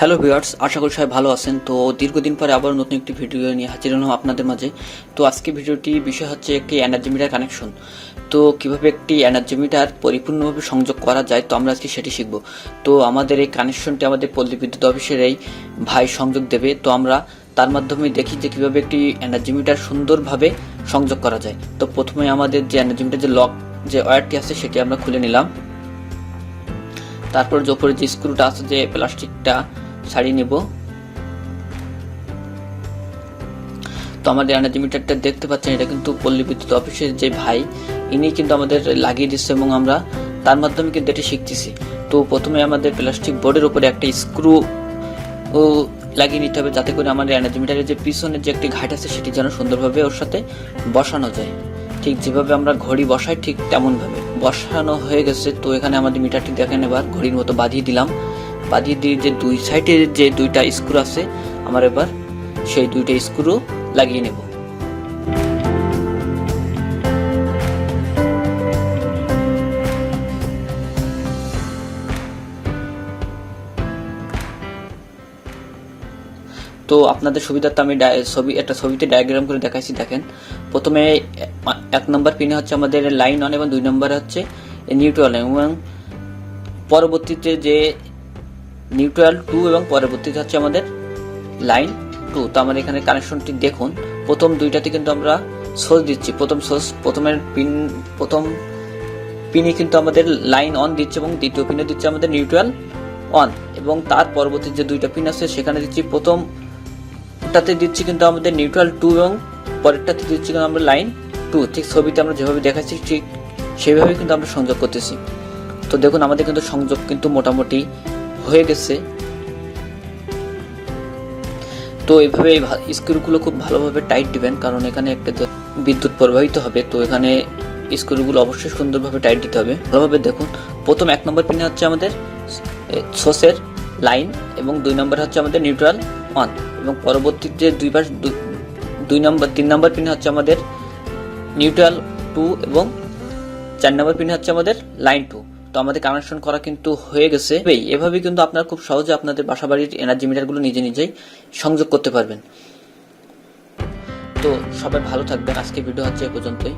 Hello viewers, আশা করি সবাই ভালো আছেন। তো দীর্ঘদিন পরে আবার নতুন একটি ভিডিও নিয়ে হাজির হলাম আপনাদের মাঝে। তো আজকে ভিডিওটি বিষয় হচ্ছে একটি এনার্জি মিটার কানেকশন। তো কিভাবে একটি এনার্জি মিটার পরিপূর্ণভাবে সংযোগ করা যায়, তো আমরা আজকে সেটি শিখব। তো আমাদের এই কানেকশনটি আমাদের পল্লী বিদ্যুৎ অফিসের এই ভাই সংযোগ দেবে। তো আমরা তার মাধ্যমে দেখি যে কীভাবে একটি এনার্জি মিটার সুন্দরভাবে সংযোগ করা যায়। তো প্রথমে আমাদের যে এনার্জি মিটার যে লক যে ওয়্যারটি আছে সেটি আমরা খুলে নিলাম। তারপর যে উপরে যে স্ক্রুটা আছে যে প্লাস্টিকটা ছাড়িয়ে নেব। তো আমাদের এনার্জি মিটারটা দেখতে পাচ্ছেন, এটা কিন্তু পল্লী বিদ্যুৎ অফিসের যে ভাই ইনি কিন্তু আমাদের লাগিয়ে দিচ্ছে এবং আমরা তার মাধ্যমে কিন্তু এটি শিখতেছি। তো প্রথমে আমাদের প্লাস্টিক বোর্ডের উপরে একটা স্ক্রু লাগিয়ে নিতে হবে, যাতে করে আমাদের এনার্জি মিটারের যে পিছনের যে একটি ঘাট আছে সেটি যেন সুন্দরভাবে ওর সাথে বসানো যায়। ঠিক যেভাবে আমরা ঘড়ি বসাই ঠিক তেমনভাবে বসানো হয়ে গেছে। তো এখানে আমাদের মিটারটি দেখেন, এবার ঘড়ির মতো বাঁধিয়ে দিলাম। বাঁধিয়ে দিয়ে যে দুই সাইডের যে দুইটা স্ক্রু আছে আমার এবার সেই দুইটা স্ক্রু লাগিয়ে নেব। তো আপনাদের সুবিধার্থে আমি একটা ছবিতে ডায়াগ্রাম করে দেখাইছি। দেখেন, প্রথমে 1 নম্বর পিনে হচ্ছে আমাদের লাইন অন এবং 2 নম্বরে হচ্ছে নিউট্রাল, এবং পরবর্তীতে যে নিউট্রাল 2 এবং পরবর্তীতে হচ্ছে আমাদের লাইন 2। তো আমার এখানে কানেকশনটি দেখুন, প্রথম দুইটাতে কিন্তু আমরা সোর্স দিচ্ছি। প্রথম পিনে কিন্তু আমাদের লাইন অন দিচ্ছে এবং দ্বিতীয় পিনে দিচ্ছে আমাদের নিউট্রাল অন, এবং তার পরবর্তী যে দুইটা পিন আছে সেখানে দিচ্ছি, প্রথমটাতে দিচ্ছি কিন্তু আমাদের নিউট্রাল 2 এবং পরেরটাতে দিচ্ছি কিন্তু আমরা লাইন 2। ঠিক ছবিতে আমরা যেভাবে দেখাচ্ছি ঠিক সেভাবে কিন্তু আমরা সংযোগ করতেছি। তো দেখুন, আমাদের কিন্তু সংযোগ কিন্তু মোটামুটি হয়ে গেছে। তো এইভাবে স্ক্রুগুলো খুব ভালোভাবে টাইট দিবেন, কারণ এখানে একটা বিদ্যুৎ প্রবাহিত হবে। তো এখানে স্ক্রুগুলো অবশ্যই সুন্দরভাবে টাইট দিতে হবে। ভালোভাবে দেখুন, প্রথম 1 নম্বর পিনে হচ্ছে আমাদের সোর্সের লাইন এবং 2 নম্বর হচ্ছে আমাদের নিউট্রাল অন, এবং পরবর্তী যে 3 নম্বর পিনে হচ্ছে আমাদের নিউট্রাল 2 এবং 4 নম্বর পিনে হচ্ছে আমাদের লাইন 2। তো আমাদের কানেকশন করা কিন্তু হয়ে গেছে। এভাবে কিন্তু আপনারা খুব সহজে আপনাদের বাসাবাড়ির এনার্জি মিটারগুলো নিজেই সংযোগ করতে পারবেন। তো সবাই ভালো থাকবেন। আজকে ভিডিও হচ্ছে এ পর্যন্তই।